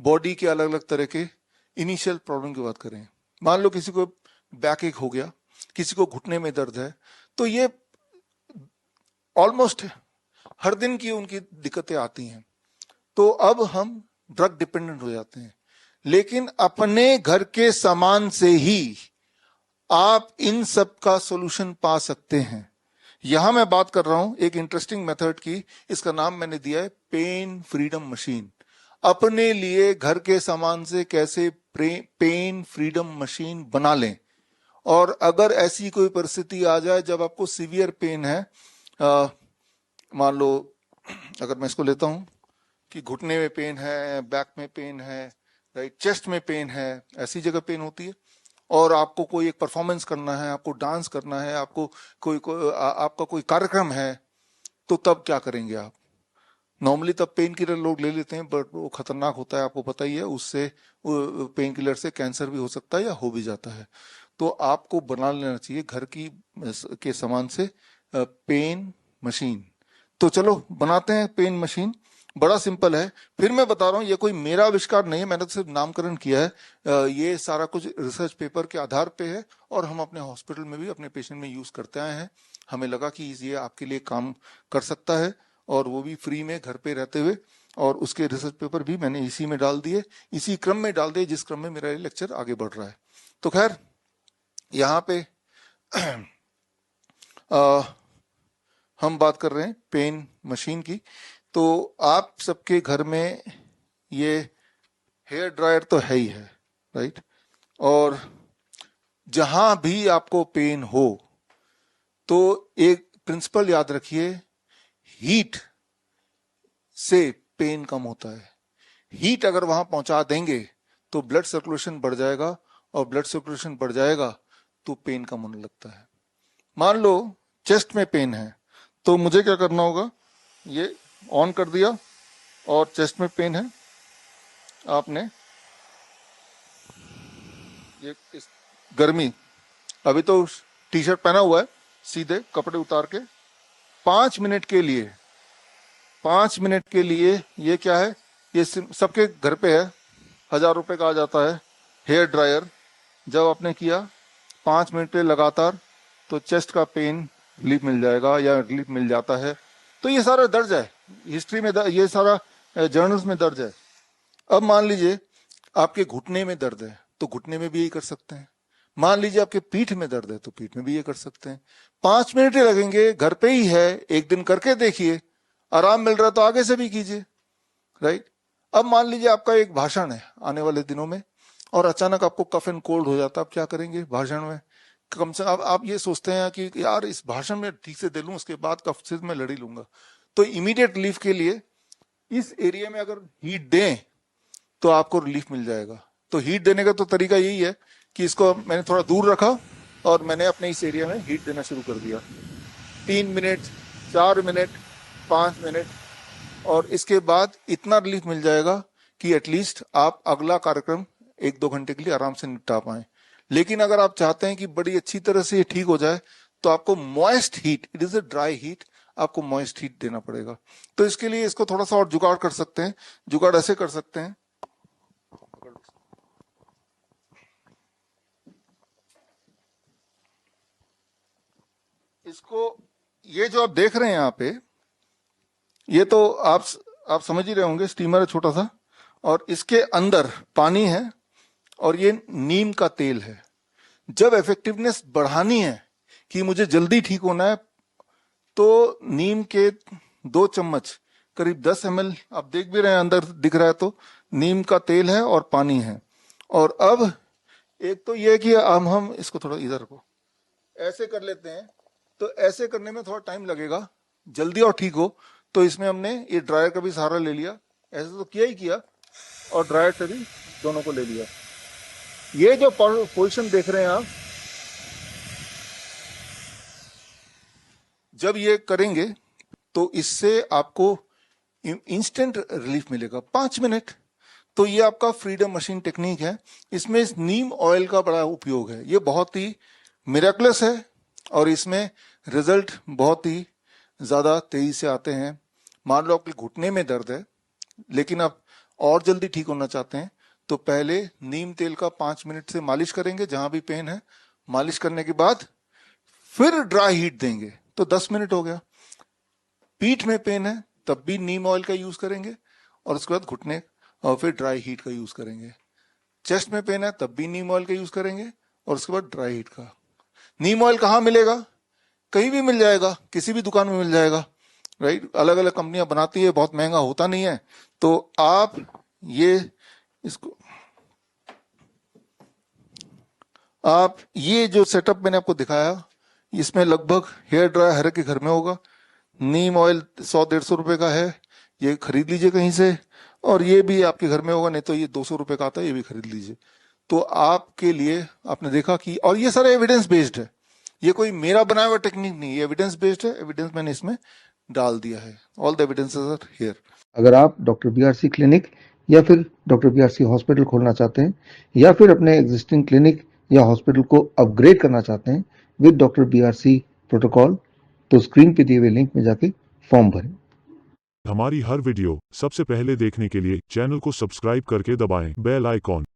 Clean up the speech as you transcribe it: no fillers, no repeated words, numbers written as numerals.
Body के अलग अलग तरह के इनिशियल प्रॉब्लम की बात करें, मान लो किसी को बैक एक हो गया, किसी को घुटने में दर्द है, तो ये ऑलमोस्ट हर दिन की उनकी दिक्कतें आती हैं। तो अब हम ड्रग डिपेंडेंट हो जाते हैं, लेकिन अपने घर के सामान से ही आप इन सब का सॉल्यूशन पा सकते हैं। यहां मैं बात कर रहा हूं एक इंटरेस्टिंग मेथड की, इसका नाम मैंने दिया है पेन फ्रीडम मशीन। अपने लिए घर के सामान से कैसे पेन फ्रीडम मशीन बना लें। और अगर ऐसी कोई परिस्थिति आ जाए जब आपको सीवियर पेन है, मान लो अगर मैं इसको लेता हूं कि घुटने में पेन है, बैक में पेन है, राइट, चेस्ट में पेन है, ऐसी जगह पेन होती है, और आपको कोई एक परफॉर्मेंस करना है, आपको डांस करना है, आपको आपका कोई कार्यक्रम है, तो तब क्या करेंगे आप? नॉर्मली तब पेन किलर लोग ले लेते हैं, बट वो खतरनाक होता है, आपको पता ही है, उससे पेन किलर से कैंसर भी हो सकता है या हो भी जाता है। तो आपको बना लेना चाहिए घर की के सामान से पेन मशीन। तो चलो बनाते हैं पेन मशीन, बड़ा सिंपल है। फिर मैं बता रहा हूं ये कोई मेरा आविष्कार नहीं है, मैंने तो सिर्फ नामकरण किया है। ये सारा कुछ रिसर्च पेपर के आधार पे है, और हम अपने हॉस्पिटल में भी अपने पेशेंट में यूज करते आए हैं। हमें लगा कि ये आपके लिए काम कर सकता है, और वो भी फ्री में घर पे रहते हुए। और उसके रिसर्च पेपर भी मैंने इसी में डाल दिए, इसी क्रम में डाल दिए जिस क्रम में मेरा लेक्चर आगे बढ़ रहा है। तो खैर यहाँ पे हम बात कर रहे हैं पेन मशीन की। तो आप सबके घर में ये हेयर ड्रायर तो है ही है, राइट। और जहां भी आपको पेन हो तो एक प्रिंसिपल याद रखिए, हीट से पेन कम होता है। हीट अगर वहां पहुंचा देंगे तो ब्लड सर्कुलेशन बढ़ जाएगा, और ब्लड सर्कुलेशन बढ़ जाएगा तो पेन कम होने लगता है। मान लो चेस्ट में पेन है, तो मुझे क्या करना होगा, ये ऑन कर दिया, और चेस्ट में पेन है, आपने ये इस गर्मी, अभी तो टी शर्ट पहना हुआ है, सीधे कपड़े उतार के 5 मिनट के लिए, 5 मिनट के लिए, ये क्या है, ये सबके घर पे है, 1000 रुपए का आ जाता है हेयर ड्रायर। जब आपने किया 5 मिनट पे लगातार, तो चेस्ट का पेन रिलीफ मिल जाएगा, या रिलीफ मिल जाता है। तो ये सारा दर्ज है हिस्ट्री में, ये सारा जर्नल्स में दर्ज है। अब मान लीजिए आपके घुटने में दर्द है, तो घुटने में भी यही कर सकते हैं। मान लीजिए आपके पीठ में दर्द है, तो पीठ में भी ये कर सकते हैं। 5 मिनट ही लगेंगे, घर पे ही है, एक दिन करके देखिए, आराम मिल रहा है तो आगे से भी कीजिए, राइट। अब मान लीजिए आपका एक भाषण है आने वाले दिनों में, और अचानक आपको कफ एंड कोल्ड हो जाता है, आप क्या करेंगे भाषण में? कम से कम आप ये सोचते हैं कि यार इस भाषण में ठीक से दे लूं, उसके बाद कफ से मैं लड़ ही लूंगा। तो इमीडिएट रिलीफ के लिए इस एरिया में अगर हीट दें तो आपको रिलीफ मिल जाएगा। तो हीट देने का तो तरीका यही है कि इसको मैंने थोड़ा दूर रखा, और मैंने अपने इस एरिया में हीट देना शुरू कर दिया, 3 मिनट, 4 मिनट, 5 मिनट, और इसके बाद इतना रिलीफ मिल जाएगा कि एटलीस्ट आप अगला कार्यक्रम 1-2 घंटे के लिए आराम से निपटा पाए। लेकिन अगर आप चाहते हैं कि बड़ी अच्छी तरह से ये ठीक हो जाए, तो आपको moist heat, it is a dry heat, आपको मॉइस्ट हीट देना पड़ेगा। तो इसके लिए इसको थोड़ा सा और जुगाड़ कर सकते हैं। जुगाड़ ऐसे कर सकते हैं, इसको, ये जो आप देख रहे हैं यहाँ पे, ये तो आप समझ ही रहे होंगे, स्टीमर है छोटा सा, और इसके अंदर पानी है, और ये नीम का तेल है। जब इफेक्टिवनेस बढ़ानी है कि मुझे जल्दी ठीक होना है, तो नीम के 2 चम्मच, करीब 10 ml, आप देख भी रहे हैं अंदर दिख रहा है, तो नीम का तेल है और पानी है। और अब एक तो ये है कि हम इसको थोड़ा इधर को ऐसे कर लेते हैं, तो ऐसे करने में थोड़ा टाइम लगेगा, जल्दी और ठीक हो। तो इसमें हमने ये ड्रायर का भी सहारा ले लिया, ऐसे तो किया ही किया, और ड्रायर से भी दोनों को ले लिया। ये जो पोजीशन देख रहे हैं आप, जब ये करेंगे तो इससे आपको इंस्टेंट रिलीफ मिलेगा, 5 मिनट। तो ये आपका फ्रीडम मशीन टेक्निक है। इसमें इस नीम ऑयल का बड़ा उपयोग है, ये बहुत ही मिरेकलस है, और इसमें रिजल्ट बहुत ही ज्यादा तेजी से आते हैं। मान लो आपके घुटने में दर्द है, लेकिन आप और जल्दी ठीक होना चाहते हैं तो पहले नीम तेल का 5 मिनट से मालिश करेंगे जहां भी पेन है, मालिश करने के बाद फिर ड्राई हीट देंगे तो 10 मिनट हो गया। पीठ में पेन है तब भी नीम ऑयल का यूज करेंगे और उसके बाद घुटने और फिर ड्राई हीट का यूज करेंगे। चेस्ट में पेन है तब भी नीम ऑयल का यूज करेंगे और उसके बाद ड्राई हीट का। नीम ऑयल कहाँ मिलेगा? कहीं भी मिल जाएगा, किसी भी दुकान में मिल जाएगा, राइट। अलग अलग कंपनियां बनाती है, बहुत महंगा होता नहीं है। तो आप ये जो सेटअप मैंने आपको दिखाया, इसमें लगभग हेयर ड्रायर हर एक के घर में होगा। नीम ऑयल 100-150 रुपए का है, ये खरीद लीजिए कहीं से। और ये भी आपके घर में होगा, नहीं तो ये 200 रुपए का आता है, ये भी खरीद लीजिए। तो आपके लिए आपने देखा कि, और ये सारा एविडेंस बेस्ड है, ये कोई मेरा बनाया हुआ टेक्निक नहीं, ये एविडेंस बेस्ड है। एविडेंस मैंने इसमें डाल दिया है, all the evidences are here. अगर आप डॉक्टर बीआरसी क्लिनिक या फिर डॉक्टर बीआरसी हॉस्पिटल खोलना चाहते हैं या फिर अपने एग्जिस्टिंग क्लिनिक या हॉस्पिटल को अपग्रेड करना चाहते हैं विद डॉक्टर बीआरसी प्रोटोकॉल, तो स्क्रीन पे दिए हुए लिंक में जाके फॉर्म भरें। हमारी हर वीडियो सबसे पहले देखने के लिए चैनल को सब्सक्राइब करके दबाएं बेल आइकॉन।